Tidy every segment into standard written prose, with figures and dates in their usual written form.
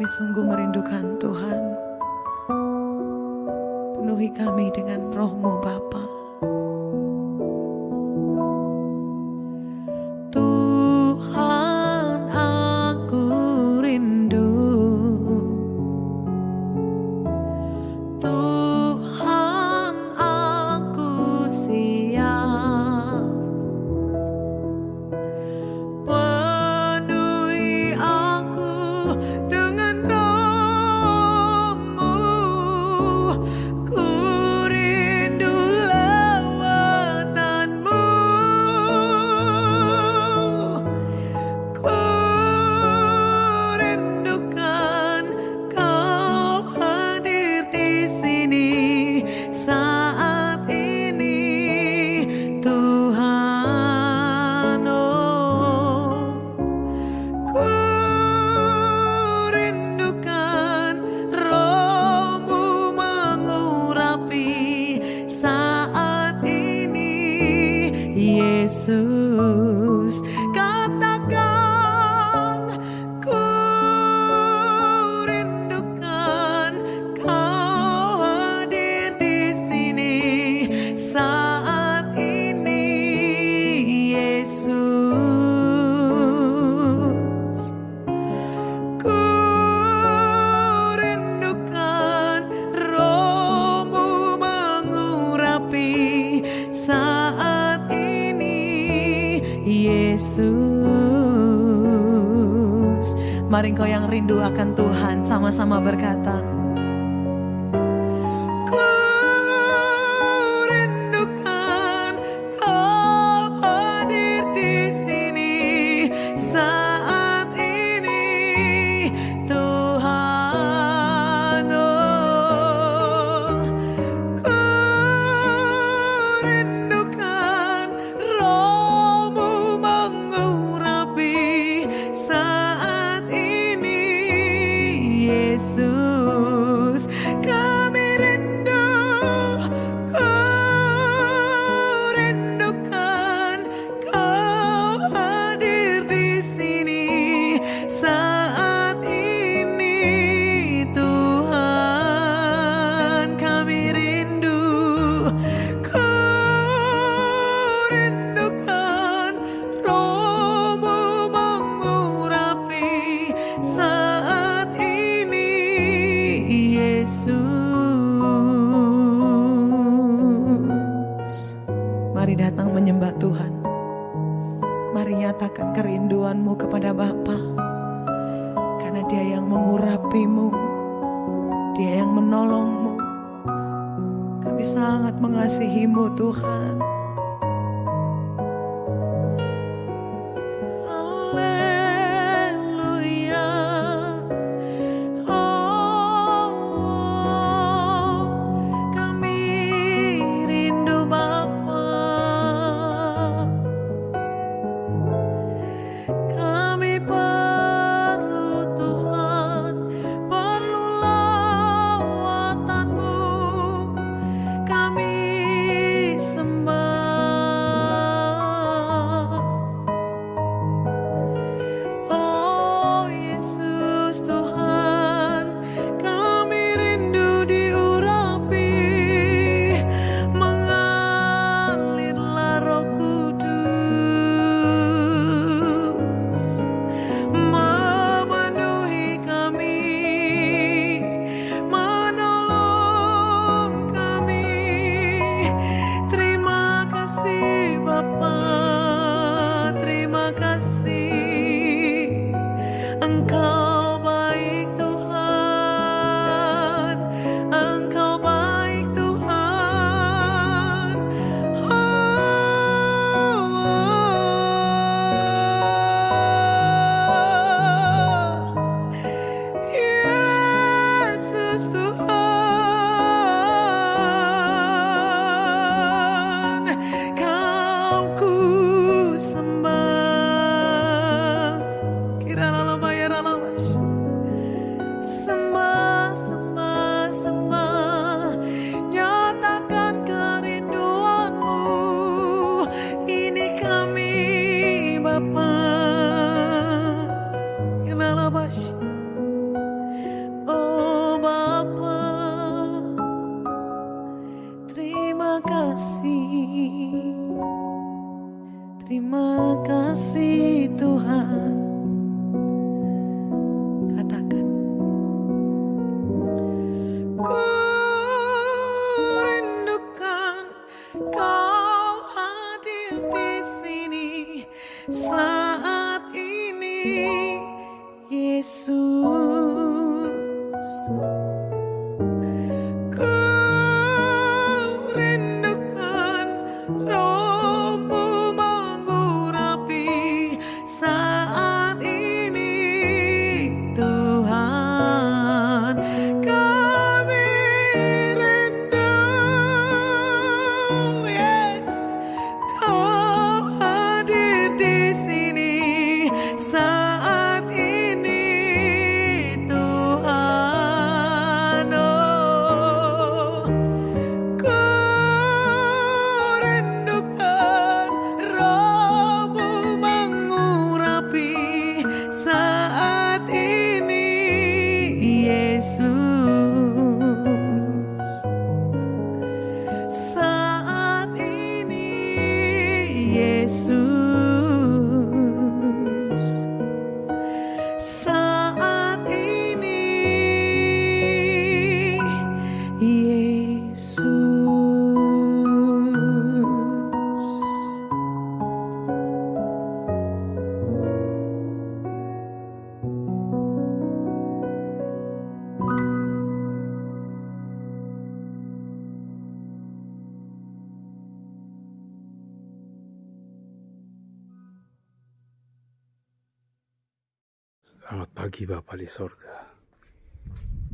Kami sungguh merindukan Tuhan. Penuhi kami dengan roh-Mu Bapa. Tuhan, aku rindu. Tuhan, aku siap. Penuhi aku dengan roh-Mu. Ku rindu lawatan-Mu. Ku rindukan Kau hadir di sini saat ini, Tuhan. Oh, ku rindukan roh-Mu mengurapi saat ini, Yesus. Katakan, ku rindukan Kau hadir di sini saat ini, Yesus. Ku rindukan roh-Mu mengurapi saat ini, Yesus. Mari engkau yang rindu akan Tuhan sama-sama berkata, ku rindukan Kau hadir di sini saat ini, Tuhan. Oh, ku rindukan roh-Mu mengurapi saat ini, Yesus. Kami rindu, ku rindukan Kau hadir di sini saat ini, Tuhan. Kami rindu, ku rindukan roh-Mu mengurapi saat ini, Yesus. Mari datang menyembah Tuhan. Mari nyatakan kerinduanmu kepada Bapa, karena Dia yang mengurapimu, Dia yang menolongmu. Kami sangat mengasihimu, Tuhan. Haleluya. Oh, kami rindu Bapa. Kami perlu Tuhan, perlu lawatan-Mu. Kami sembah Terima kasih Tuhan. Katakan. Ku rindukan Kau hadir di sini saat ini, Yesus. Ku rindukan Roh-Mu mengurapi saat ini, Tuhan. Kami rindu, yes, Kau hadir di sini saat ini, Tuhan. Oh, ku rindukan Roh-Mu mengurapi saat ini, Yesus. Saat ini, Yesus. Saat ini, Yesus. Selamat pagi Bapa di sorga.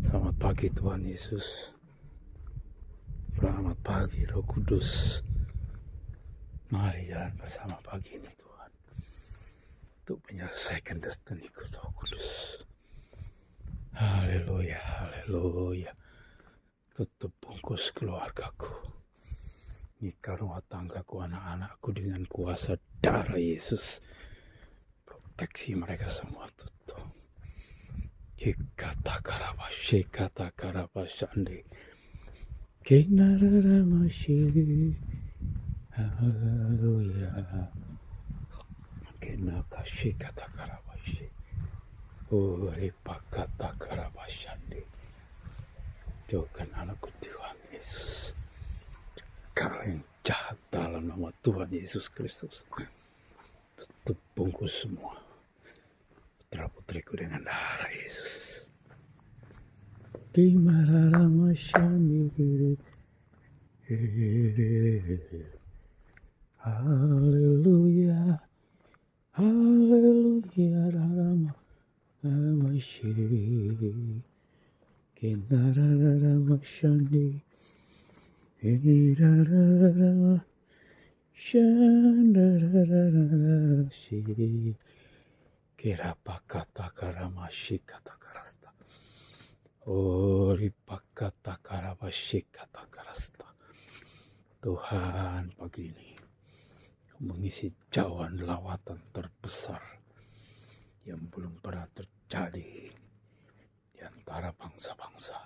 Selamat pagi Tuhan Yesus. Selamat pagi Roh Kudus. Mari jalan bersama pagi ini Tuhan, untuk menyelesaikan destiniku Roh Kudus. Haleluya, haleluya. Tutup bungkus keluargaku, nikah rumah tanggaku, anak-anakku dengan kuasa darah Yesus. Proteksi mereka semua tutup. Kata karabashe, kata karabashande, kenaramashi, haleluya, kenakashi kata karabashe, uripa kata karabashande. Jauhkan anakku Tuhan Yesus, kalian jahat dalam nama Tuhan Yesus Kristus. Tutup bungkus semua putra putriku dengan darah Yesus. Haleluya, haleluya, Ramashi, Kenararamashani, Shandararashi, Kerapakata karamashi kata karasta. Oripakata karabashi kata karasta. Tuhan, pagi ini mengisi jawan lawatan terbesar yang belum pernah terjadi di antara bangsa-bangsa.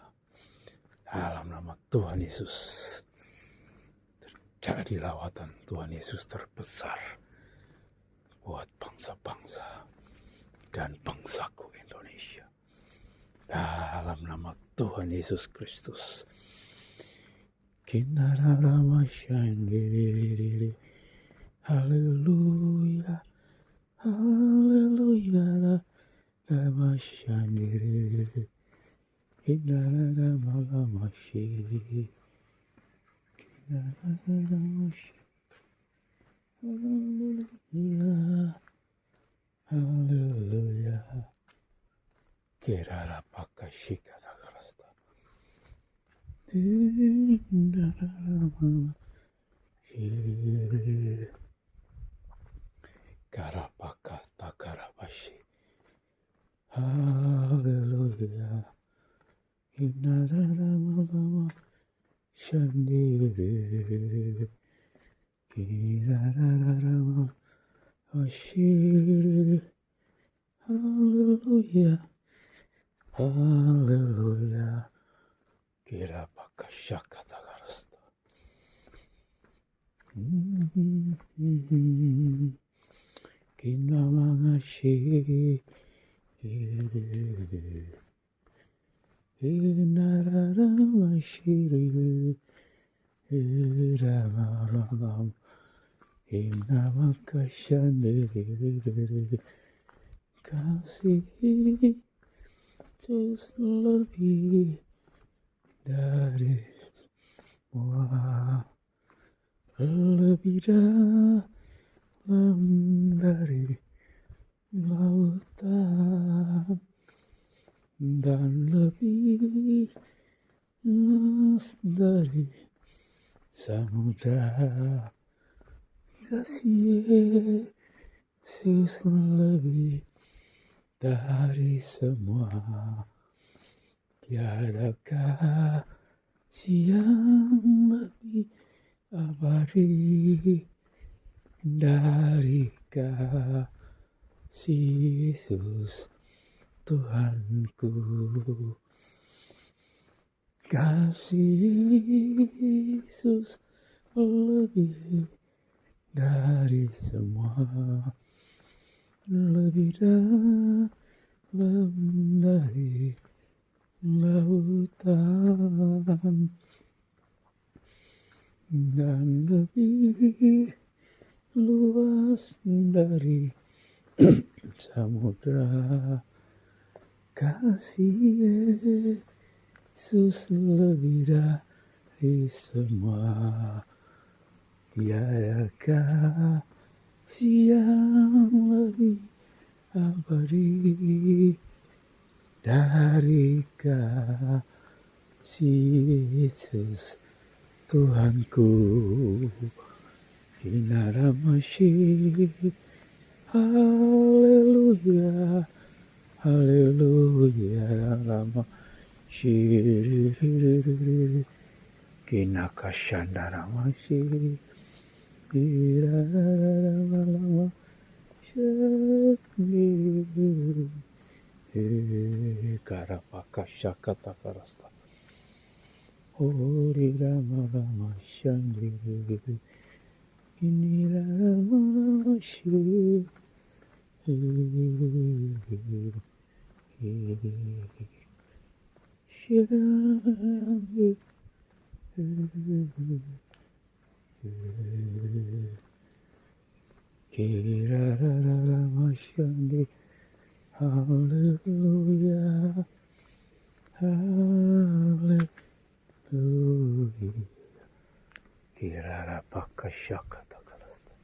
Dalam nama Tuhan Yesus, terjadi lawatan Tuhan Yesus terbesar buat bangsa-bangsa dan bangsaku Indonesia. Dalam nama Tuhan Yesus Kristus. Kinararamashandiri. Haleluya. Haleluya. Ramashandiri. Kinararamalamasyi. Kinararamashyi. Haleluya. Haleluya. Kerarapakashika takarasta. Karapaka takarabashi. Haleluya. Inararamama shandiri. Kirarararama ashiri. Haleluya. Haleluya. Kira pakashaka tagarasta. kinamagashi inararamashiri iramaram inamakashaniri kasih Yesus lebih dari semua, lebih dalam dari lautan dan lebih luas dari samudra. Kasih Yesus lebih dari semua, tiada kasih yang lebih abadi dari kasih Yesus Tuhanku. Kasih Yesus lebih dari semua, lebih dalam dari lautan dan lebih luas dari samudra. Kasih Yesus lebih dari semua, tiada kasih yang lebih abadi dari kasih Yesus Tuhanku. Inaramasih, haleluya, haleluya, lama shiri kinakashandara masih irama shiri karapakashakata karasta ori rama shandiri ini rama shiri Kirarararamashyandi, hallelujah, hallelujah. Kirarapakashakatakarasta.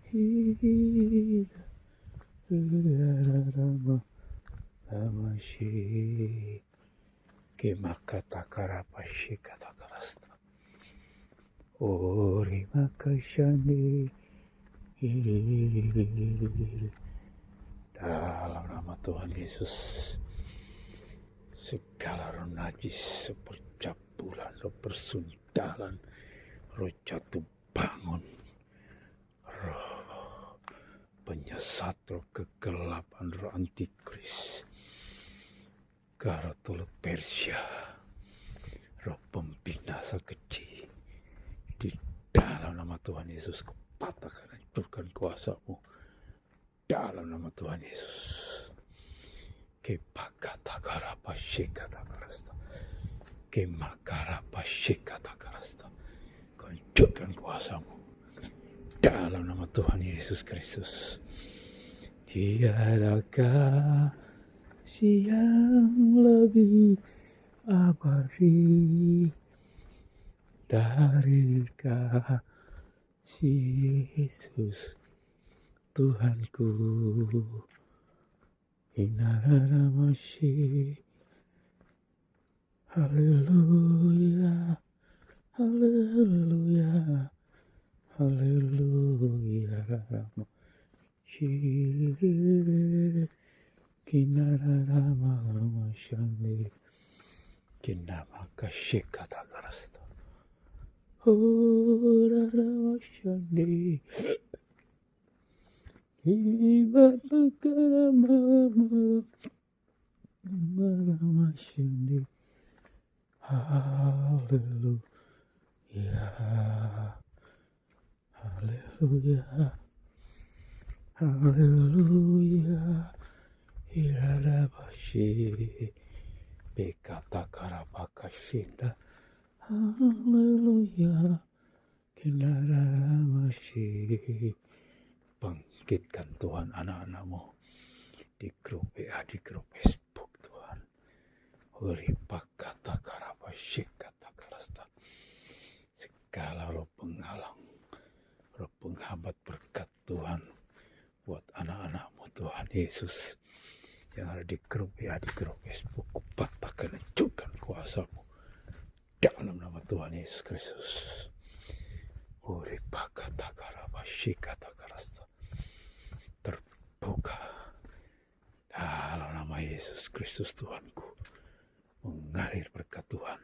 Kirararamashi, kimakatakarapashikatakarasta. Ori makashandi dalam nama Tuhan Yesus, segala roh najis percabulan, roh persundalan, roh jatuh bangun, roh penyesat, roh kegelapan, roh antikris, Garotolo Persia, roh pembinasa keji, di dalam nama Tuhan Yesus kupatahkan, hancurkan kuasamu dalam nama Tuhan Yesus. Kepakatakara shikatakarasta, kemakara shikatakarasta, hancurkan kuasamu dalam nama Tuhan Yesus Kristus. Tiada kasih yang lebih abadi dari kasih Yesus Tuhanku. Inaramashi, haleluya, haleluya, haleluya. Kinararamashani, kinamakashikatakarasta. Oraramashani, Ibatakaramashani, haleluya. Haleluya, haleluya, iradabashi, bekata karabakashinda, haleluya, kinaramashi. Bangkitkan Tuhan anak-anak-Mu di grup WA, di grup Facebook Tuhan. Uripakata karabasyikata karasta. Segala roh penghalang, roh penghambat berkat Tuhan buat anak-anak-Mu Tuhan Yesus yang ada di grup WA, di grup Facebook, kupatahkan, hancurkan kuasa-Mu dalam nama Tuhan Yesus Kristus. Uripakata karabasyikata karasta. Terbuka dalam nama Yesus Kristus Tuhanku, mengalir berkat Tuhan,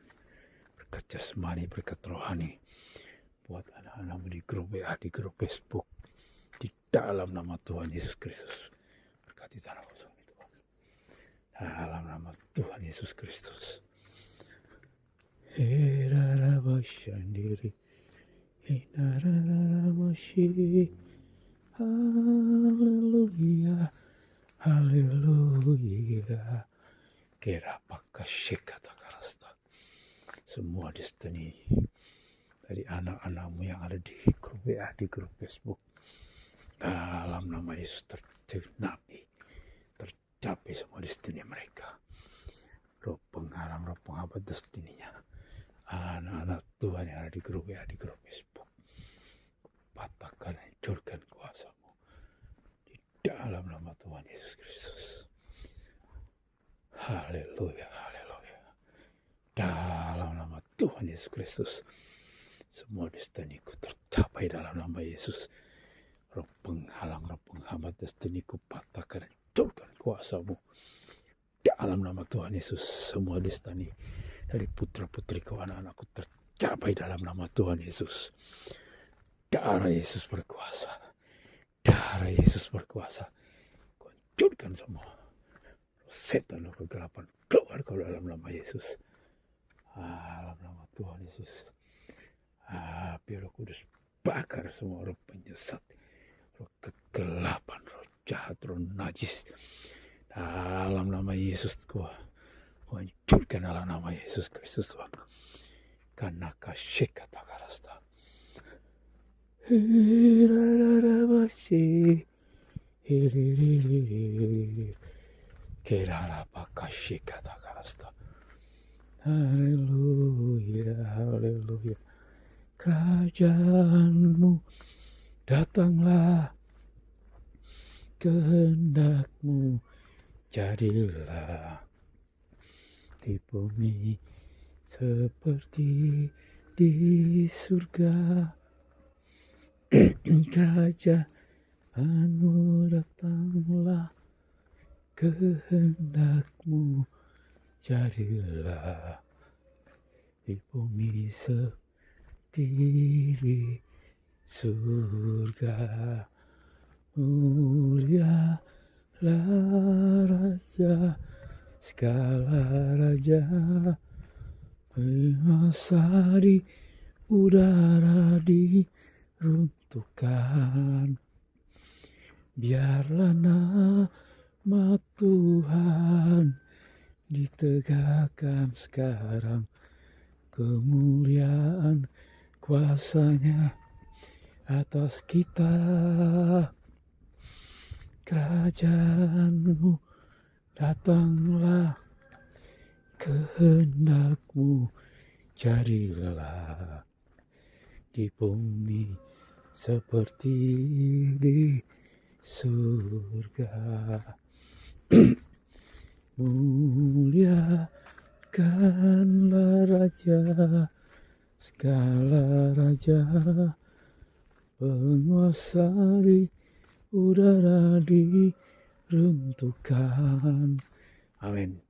berkat jasmani, berkat rohani buat anak-anakmu di grup WA, di grup Facebook, di dalam nama Tuhan Yesus Kristus. Berkati tanah kosong itu Tuhan, dalam nama Tuhan Yesus Kristus. Hirarabashandiri, hinararabashi. Haleluya, haleluya. Kerapakashikata karasta. Semua destiny dari anak-anakmu yang ada di grup WA, di grup Facebook, dalam nama Yesus tergenapi, tercapai semua destiny mereka. Roh penghalang, roh penghambat destininya anak-anak Tuhan yang ada di grup WA, di grup Facebook, patahkan, hancurkan kuasa-Mu di dalam nama Tuhan Yesus Kristus. Haleluya, haleluya. Dalam nama Tuhan Yesus Kristus, semua destiniku tercapai dalam nama Yesus. Roh penghalang, roh penghambat destiniku, patahkan, hancurkan kuasa-Mu dalam nama Tuhan Yesus. Semua destiny dari putra-putriku, anak-anakku tercapai dalam nama Tuhan Yesus. Darah Yesus berkuasa, darah Yesus berkuasa. Hancurkan semua setan dan kegelapan, keluar kau dalam nama Yesus. Dalam nama Tuhan Yesus. Api Roh Kudus bakar semua roh penyesat, roh kegelapan, roh jahat, roh najis. Dalam nama Yesus ku hancurkan dalam nama Yesus Kristus Tuhan. Karena kasih kata karasta. Hirarabasi, hiririri, kerarabakashi kata karasta. Haleluya, haleluya. Kerajaan-Mu datanglah, kehendak-Mu jadilah di bumi seperti di surga. Kerajaan-Mu datanglah, kehendak-Mu jadilah di bumi seperti di surga. Mulialah Raja, segala raja, penguasa di udara diruntuhkan. Biarlah nama Tuhan ditegakkan sekarang, kemuliaan kuasa-Nya atas kita. Kerajaan-Mu datanglah, kehendak-Mu jadilah di bumi seperti di surga. Muliakanlah Raja, segala raja, penguasa di udara diruntuhkan. Amin.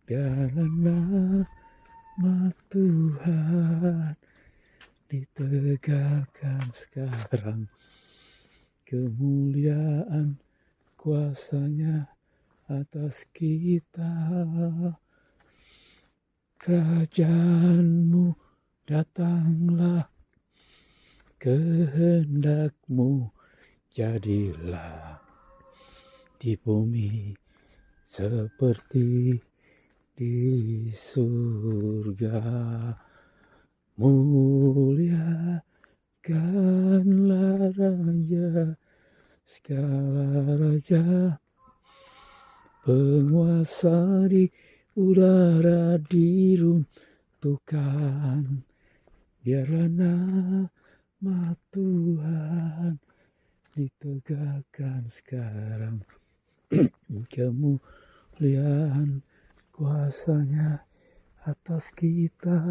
Biarlah nama Tuhan ditegakkan sekarang, kemuliaan kuasa-Nya atas kita. Kerajaan-Mu datanglah, kehendak-Mu jadilah di bumi seperti di surga. Muliakanlah Raja, segala raja, penguasa di udara diruntuhkan. Biarlah nama Tuhan ditegakkan sekarang. Kemuliaan kuasa-Nya atas kita.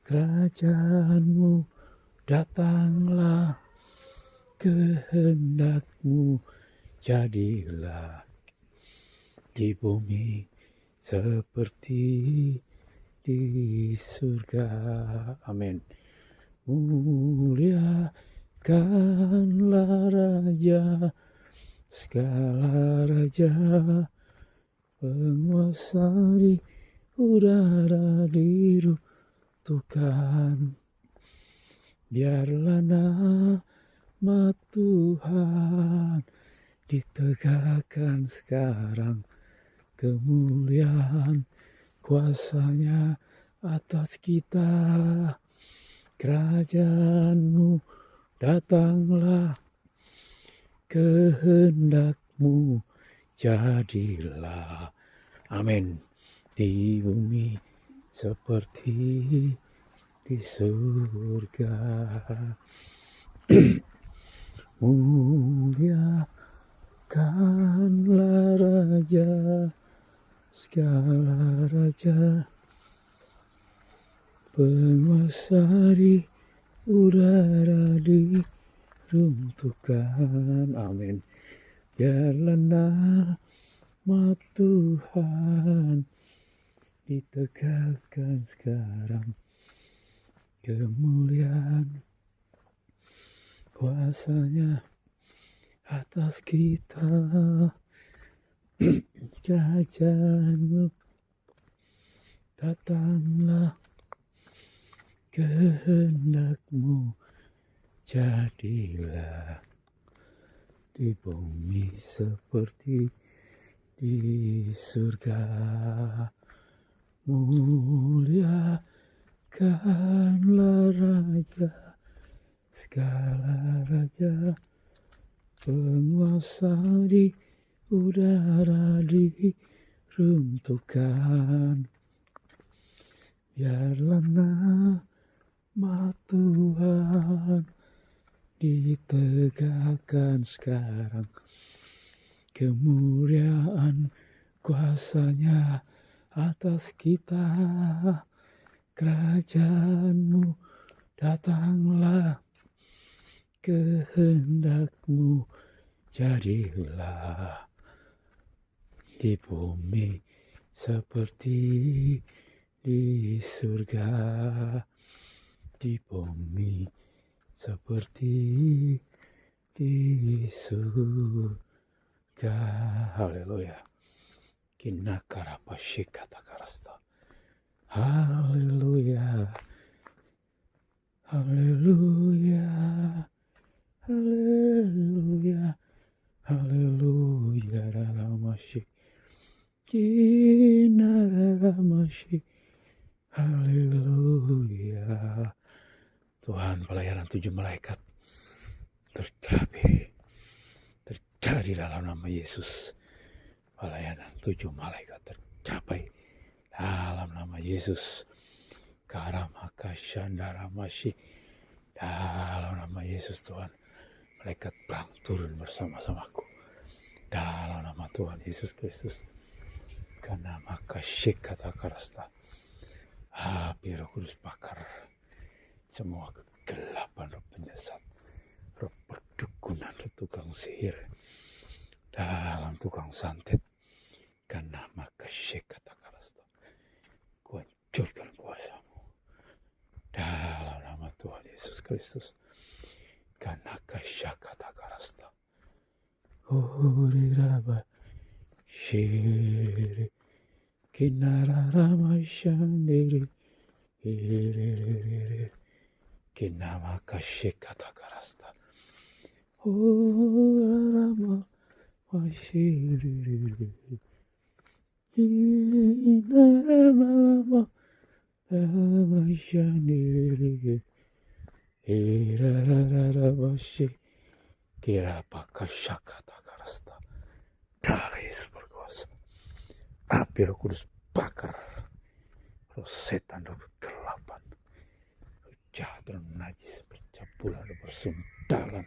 Kerajaan-Mu datanglah, kehendak-Mu jadilah di bumi seperti di surga. Amin. Muliakanlah Raja, segala raja, penguasa di udara diruntuhkan. Biarlah nama Tuhan ditegakkan sekarang. Kemuliaan kuasa-Nya atas kita. Kerajaan-Mu datanglah, kehendak-Mu jadilah. Amin. Di bumi seperti di surga. Muliakanlah Raja, segala raja, penguasa di udara diruntuhkan. Amin. Biarlah nama Tuhan ditegakkan sekarang. Kemuliaan kuasa-Nya atas kita. Kerajaan-Mu datanglah, kehendak-Mu jadilah di bumi seperti di surga. Muliakanlah Raja, segala raja, penguasa di udara diruntuhkan. Biarlah nama Tuhan ditegakkan sekarang. Kemuliaan kuasa-Nya atas kita. Kerajaan-Mu datanglah, kehendak-Mu jadilah di bumi seperti di surga. Di bumi seperti di surga. Haleluya. Kinakarapashikatakarasto. Haleluya. Haleluya. Haleluya. Haleluya. Raramashi. Kinaramashi. Haleluya. Tuhan, pelayanan 7 malaikat terjadi dalam nama Yesus. Pelayanan 7 malaikat tercapai dalam nama Yesus. Karamakashandaramashi. Dalam nama Yesus Tuhan. Malaikat perang turun bersama-samaku. Dalam nama Tuhan Yesus Kristus. Karena makashikatakarasta. Api Roh Kudus bakar semua kegelapan, roh penyesat, roh perdukunan, roh tukang sihir, dalam tukang santet. Karena makashikatakarasta. Kuhancurkan kuasa-Mu dalam nama Tuhan Yesus Kristus. Karena kasyakatakarasta. Uriraba shiri kinararamashandiri. Kinama kashikata karasta. Oh, lama washiri. Inarama lama shaniri. Irarara washi. Kirapa kashakata karasta. Daris berkuasa. Api Roh Kudus bakar roh setan, roh kegelapan, roh jahat dan najis bercabulan dan bersundalan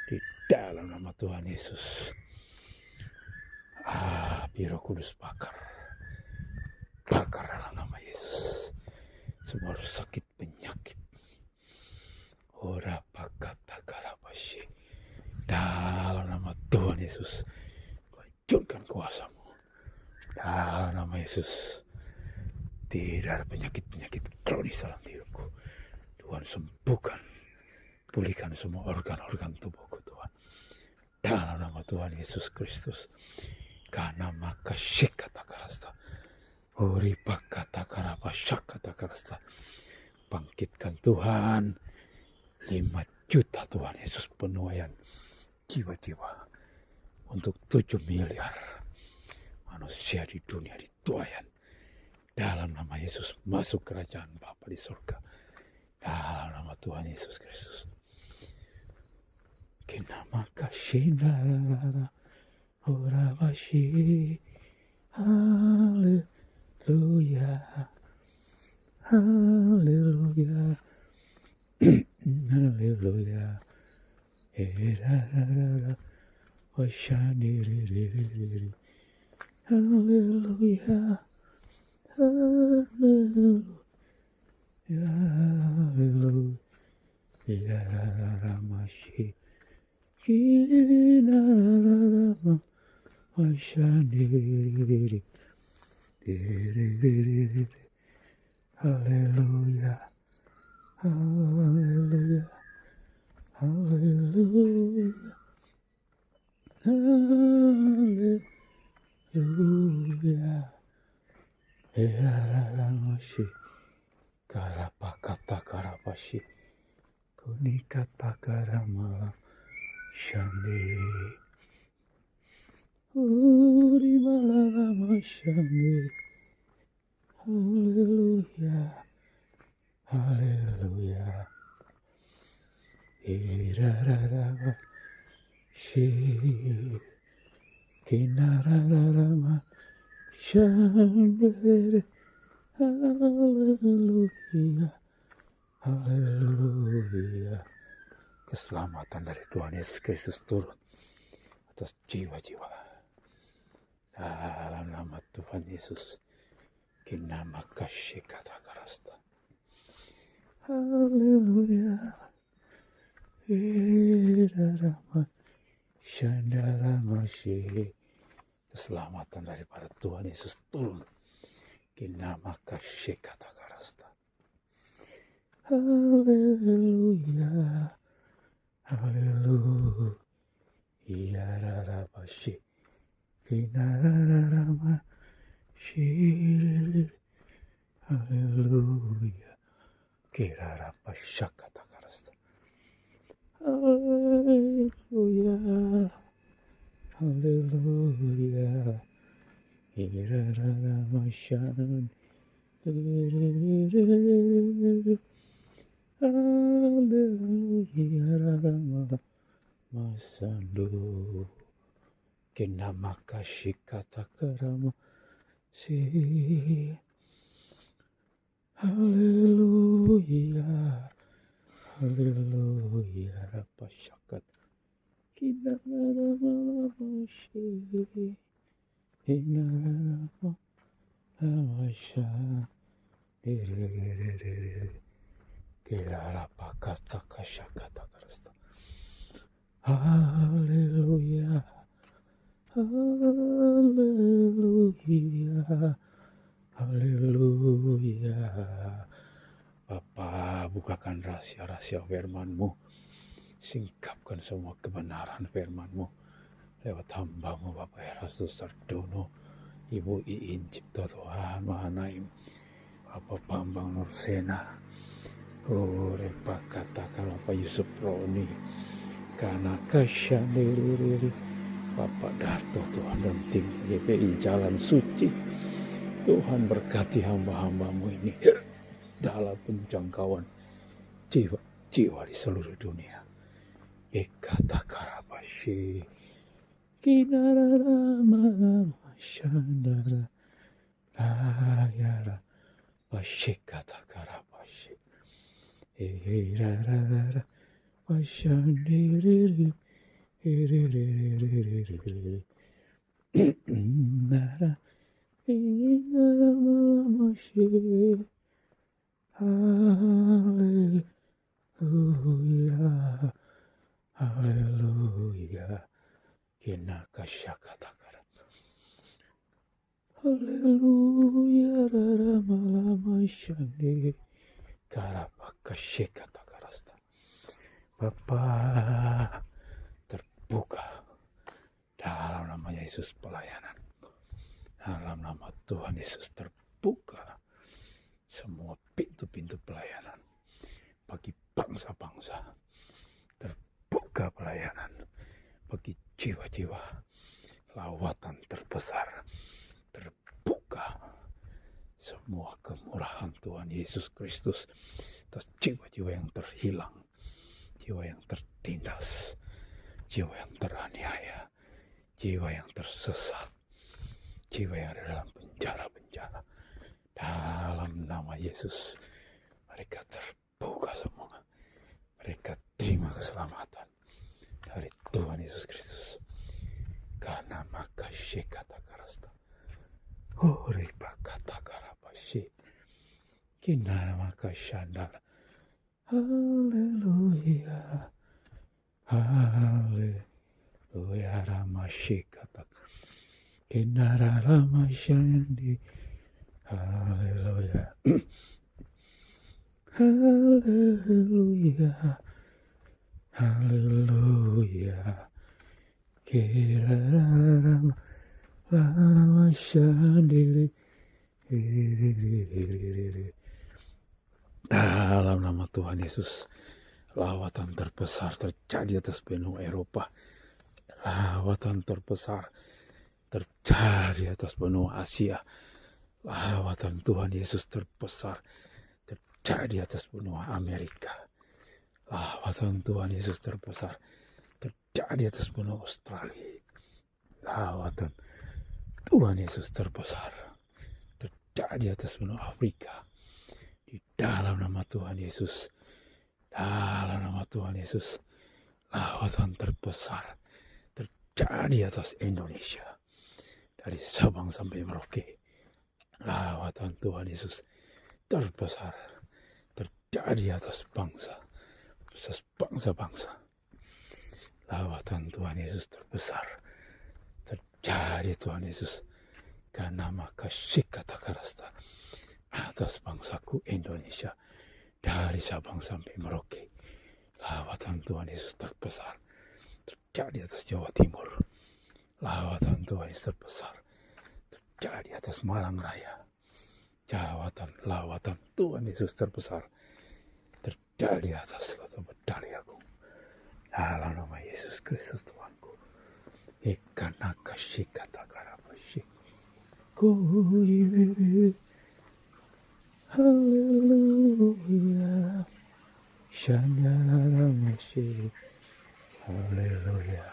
di dalam nama Tuhan Yesus. Api Roh Kudus bakar dalam nama Yesus. Semua roh sakit penyakit, ora pakata karabashi, dalam nama Tuhan Yesus. Hancurkan kuasamu dalam nama Yesus. Tidak ada penyakit-penyakit kronis dalam hidupku. Tuhan sembuhkan, pulihkan semua organ-organ tubuhku Tuhan. Dalam nama Tuhan Yesus Kristus. Karena maka syekata karasta. Uripa kata karapa syakata karasta. Bangkitkan Tuhan. 5 juta Tuhan Yesus penuaian jiwa-jiwa. Untuk 7 miliar manusia di dunia dituaian. Dalam nama Yesus masuk kerajaan Bapa di surga. Dalam nama Tuhan Yesus Kristus. Kinama kashinara orabashi. Haleluya. Haleluya. Haleluya. Haleluya. Washaniri. Haleluya. Haleluya, haleluya, ramashi, kinarama, washaniri, haleluya, haleluya, haleluya, haleluya. Eraramashi, karapakata karapashi, kunikata karamala, shandi, urimalama shandi, hallelujah, hallelujah, eraramashi, kinararama. Shandere, haleluya, haleluya. Keselamatan dari Tuhan Yesus Kristus turun atas jiwa-jiwa. Dalam nama Tuhan Yesus, kinama kasih kata karasta. Haleluya. Irarama, shandara masih. Keselamatan daripada Tuhan Yesus turun. Kinama kasih kata karasta. Haleluya. Haleluya. Rarabashi. Kinararama. Shirili. Haleluya. Kirarabasha kata karasta. Haleluya. Haleluya. Iraramashan. Haleluya. Rarama. Masandu. Kinamaka shikata karama. Si. Haleluya. Haleluya. Rapashakat. Kinaramashi, Kinarama, Amasha, Kirarapakata Kashakata Krista. Haleluya, haleluya, haleluya. Bapa, bukakan rahasia-rahasia firman-Mu. Singkapkan semua kebenaran firman-Mu lewat hamba-Mu Bapak Erastus Sardono, Ibu Iin Cipto Tuhan Mahanaim, Bapak Bambang Nursena, Repa katakan Bapak Yusuf Roni, karena kasyaniliri Bapak Darto Tuhan dan tim GPI Jalan Suci. Tuhan berkati hamba-hambamu ini dalam penjangkauan jiwa di seluruh dunia. Ekata karabashi kinara mana shandara layara bashikata karabashi erarara bashandiriri erererererere nara inara malamashi hallelujah hallelujah kinakashakatakara hallelujah rara malamashandi karapakashikatakarasta. Bapa, terbuka dalam nama Yesus pelayanan. Dalam nama Tuhan Yesus terbuka semua pintu-pintu pelayanan bagi bangsa-bangsa. Terbuka pelayanan bagi jiwa-jiwa, lawatan terbesar. Terbuka semua kemurahan Tuhan Yesus Kristus atas jiwa-jiwa yang terhilang, jiwa yang tertindas, jiwa yang teraniaya, jiwa yang tersesat, jiwa yang ada dalam penjara-penjara. Dalam nama Yesus, mereka terbuka semua. Mereka terima keselamatan dari Tuhan Yesus Kristus. Karena maka kata karasta. Horipa kata karabashi. Kinara maka shandala. Haleluya. Haleluya ramashikata. Kinara ramashandi. Haleluya. Haleluya. Haleluya. Kirara ramashandi. Dalam nama Tuhan Yesus, lawatan terbesar terjadi atas benua Eropa. Lawatan terbesar terjadi atas benua Asia. Lawatan Tuhan Yesus terbesar terjadi atas benua Amerika. Lawatan Tuhan Yesus terbesar terjadi atas benua Australia. Lawatan Tuhan Yesus terbesar terjadi atas benua Afrika. Di dalam nama Tuhan Yesus, dalam nama Tuhan Yesus, lawatan terbesar terjadi atas Indonesia. Dari Sabang sampai Merauke, lawatan Tuhan Yesus terbesar terjadi atas bangsa-bangsa. Lawatan Tuhan Yesus terbesar terjadi Tuhan Yesus, karena maka kata karasta atas bangsaku Indonesia, dari Sabang sampai Merauke. Lawatan Tuhan Yesus terbesar terjadi atas Jawa Timur. Lawatan Tuhan Yesus terbesar terjadi atas Malang Raya. Lawatan Tuhan Yesus terbesar terjadi atas kota Bedali Agung. Dalam nama Yesus Kristus Tuhanku. Ikana kasih kata karabashi. Kuilere. Haleluya. Shandaramashi. Haleluya.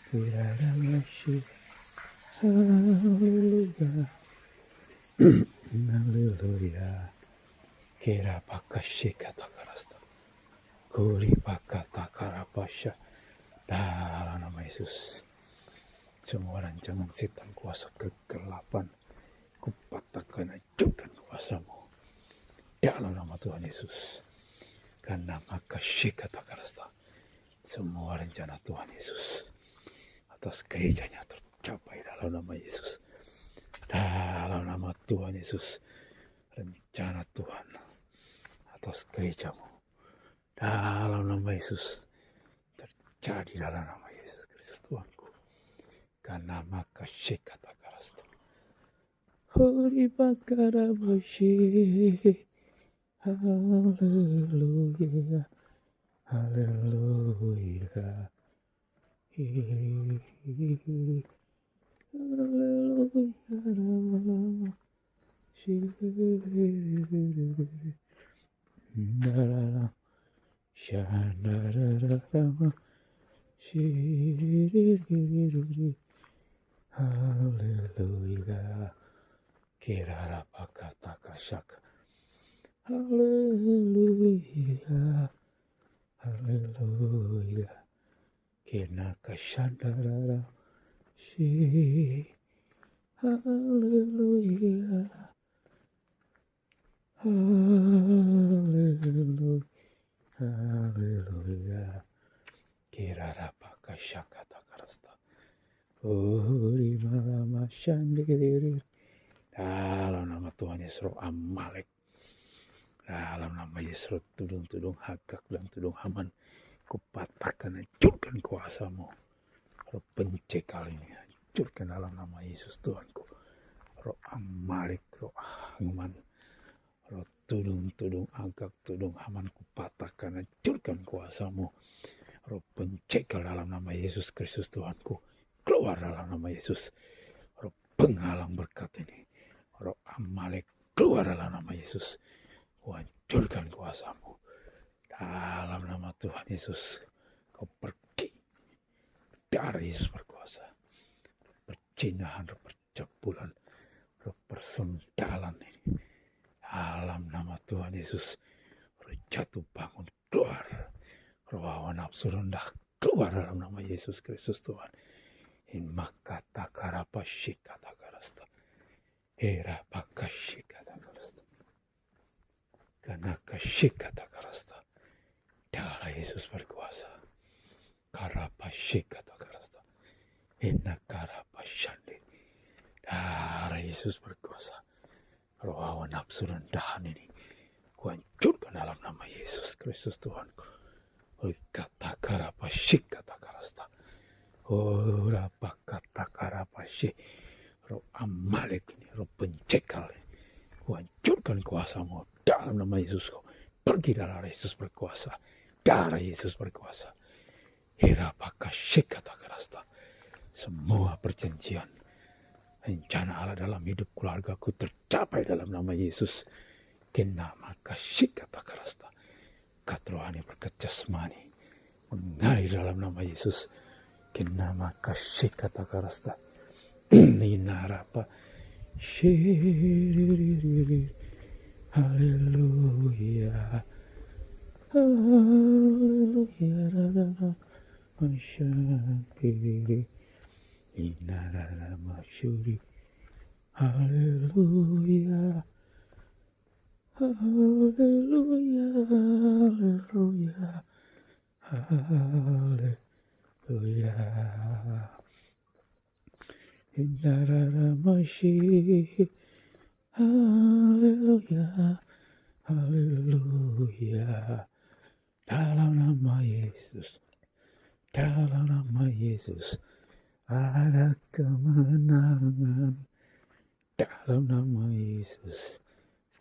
Kiraramashi. Haleluya. Haleluya. Kira pakashi kata karasta. Kuri pakata karapasha. Dalam nama Yesus, semua rancangan setan kuasa kegelapan kupatahkan, hancurkan kuasamu dalam nama Tuhan Yesus. Karena maka kata karasta, semua rencana Tuhan Yesus atas gerejanya tercapai dalam nama Yesus. Dalam nama Tuhan Yesus, rencana Tuhan atas gerejamu dalam nama Yesus terjadi dalam nama Yesus Kristus Tuhanku. Karena maka kata karasta. Hori bakara bashi. haleluya, haleluya, haleluya, haleluya, Shandararama, shiririri, hallelujah, kirarapakatakashaka, hallelujah, hallelujah, kinakashandarara, shi, hallelujah, hallelujah, hallelujah, kirarapakashakatakarasta. Uri malama shandiri. Dalam nama Tuhan Yesus roh Amalek. Dalam nama Yesus roh tudung-tudung Hagak dan tudung Haman. Kupatahkan, hancurkan kuasamu. Roh pencekal ini hancurkan dalam nama Yesus Tuhanku. Roh Amalek, roh Haman. Roh tudung-tudung Hagak, tudung Haman. Kupatahkan, hancurkan kuasamu. Roh pencekal dalam nama Yesus Kristus Tuhanku. Keluar dalam nama Yesus. Roh penghalang berkat ini. Roh Amalek keluar dalam nama Yesus. Hancurkan kuasamu. Dalam nama Tuhan Yesus. Kau pergi. Darah Yesus berkuasa. Percinahan, roh percabulan, roh persendalan ini. Dalam nama Tuhan Yesus. Roh jatuh bangun keluar. Roh hawa nafsu rendah keluar dalam nama Yesus Kristus Tuhan. In makata karapashikata karasta. Era pakashikata karasta. Kanakashikata karasta. Darah Yesus berkuasa. Karapashikata karasta. Inna karapashande. Darah Yesus berkuasa. Roh hawa nafsu rendahan ini kuhancurkan dalam nama Yesus Kristus Tuhanku. Kata karapashikata karasta. Oh, rapakata karapashi, roh Amalek ini, roh pencekal ini, kuhancurkan kuasamu dalam nama Yesus. Pergi darah Yesus berkuasa, darah Yesus berkuasa. Hirapakashikata karasta. Semua perjanjian, rencana Allah dalam hidup keluargaku tercapai dalam nama Yesus. Kenama kashikata karasta. Katrohani berkat jasmani mengalir dalam nama Yesus. Kenama kashikata karasta. Ninarapa shiriri. Haleluya. Haleluya. Masyakiri. Inarara masyuri. Haleluya. Haleluya. Haleluya. Haleluya. Indaramashi. Haleluya. Haleluya. Dalam nama Yesus. Dalam nama Yesus. Ada kemenangan. Dalam nama Yesus.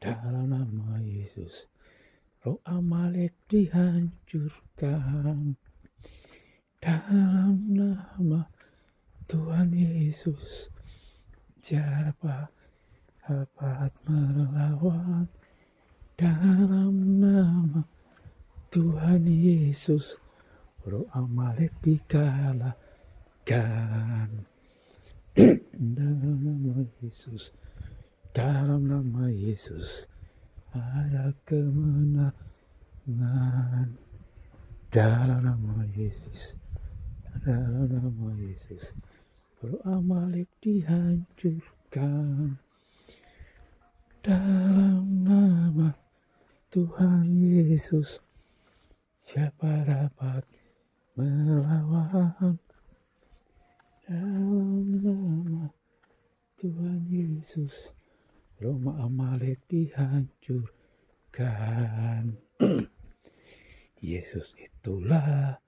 Dalam nama Yesus. Roh Amalek dihancurkan. Dalam nama Tuhan Yesus, siapa dapat melawan? Dalam nama Tuhan Yesus, roh Amalek dikalahkan. Dalam nama Yesus, dalam nama Yesus, ada kemenangan. Dalam nama Yesus. Dalam nama Yesus, roh Amalek dihancurkan. Dalam nama Tuhan Yesus, siapa dapat melawan? Dalam nama Tuhan Yesus, roh Amalek dihancurkan. Yesus itulah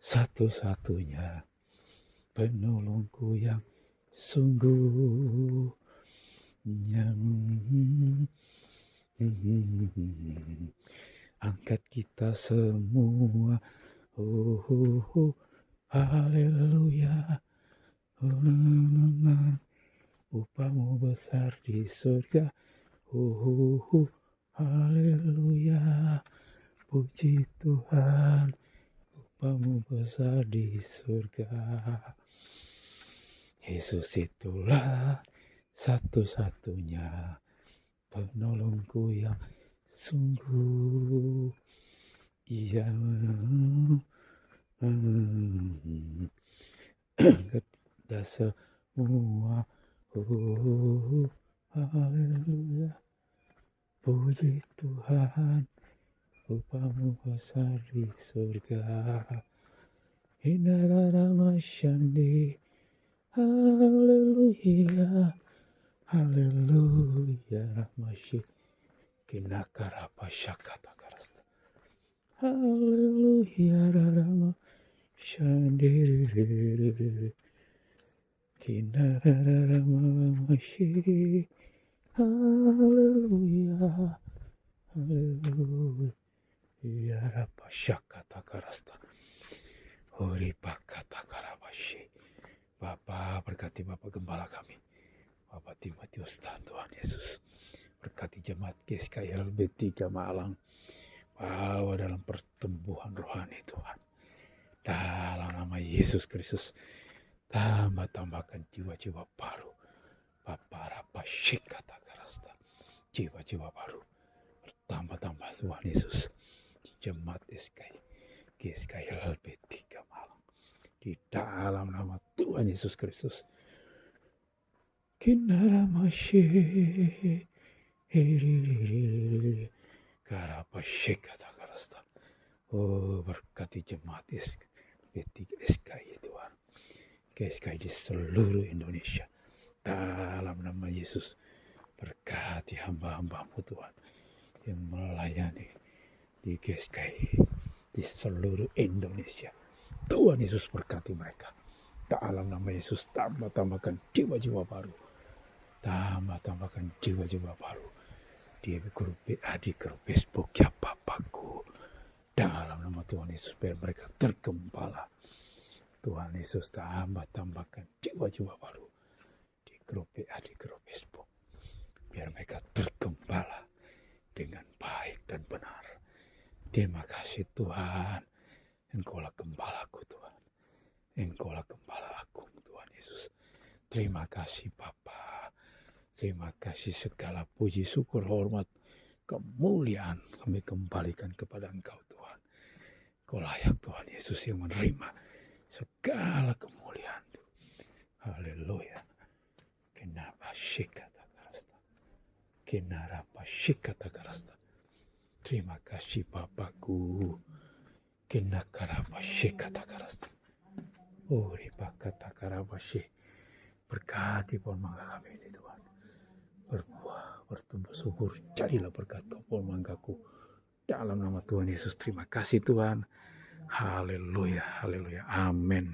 satu-satunya penolongku yang sungguh Angkat kita semua. Haleluya. Upahmu besar di surga. Haleluya. Puji Tuhan. Upahmu besar di surga. Yesus itulah satu-satunya penolongku yang sungguh. Ia kita semua. Haleluya. Puji Tuhan. Upahmu besar di surga. Hindaramasyandi. Haleluya. Haleluya. Rahmasyi. Kinakarapashakata karasta. Haleluya. Rahmasyi. Kinaramasyi. Haleluya. Haleluya. Rapashakata karasta. Uripakata karabasyi. Bapak berkati Bapak Gembala kami, Bapak Timotius Tuhan Yesus. Berkati jemaat GSKI LB3 Malang. Bawa dalam pertumbuhan rohani Tuhan. Dalam nama Yesus Kristus. Tambahkan jiwa-jiwa baru. Bapak Rapashikata karasta. Jiwa-jiwa baru. Bertambah-tambah Tuhan Yesus. Di jemaat GSKI LB3 Malang. Di dalam nama Tuhan Yesus Kristus. Kinaramasyi. Karapashikata karasta. Oh, berkati jemaat GSKI Tuhan. GSKI di seluruh Indonesia. Dalam nama Yesus. Berkati hamba-hambamu Tuhan. Yang melayani di GSKI di seluruh Indonesia. Tuhan Yesus berkati mereka. Dalam nama Yesus tambahkan jiwa-jiwa baru. Tambahkan jiwa-jiwa baru. Di grup BA, di grup Facebook ya Bapakku. Dalam nama Tuhan Yesus biar mereka tergembala. Tuhan Yesus tambahkan jiwa-jiwa baru. Di grup BA, di grup Facebook. Biar mereka tergembala dengan baik dan benar. Terima kasih Tuhan. Engkaulah gembalaku Tuhan. Engkaulah gembala agung Tuhan Yesus. Terima kasih Bapa. Terima kasih segala puji syukur hormat kemuliaan kami kembalikan kepada Engkau Tuhan. Kau layak Tuhan Yesus yang menerima segala kemuliaan. Haleluya. Kinarapashikata karasta. Terima kasih Bapakku. Kinakarapashikata karasta. Ripakata karabasyi. Berkati pohon mangga kami ini Tuhan. Berbuah, bertumbuh subur. Jadilah berkat kau pohon manggaku. Dalam nama Tuhan Yesus terima kasih Tuhan. Haleluya, haleluya, amin.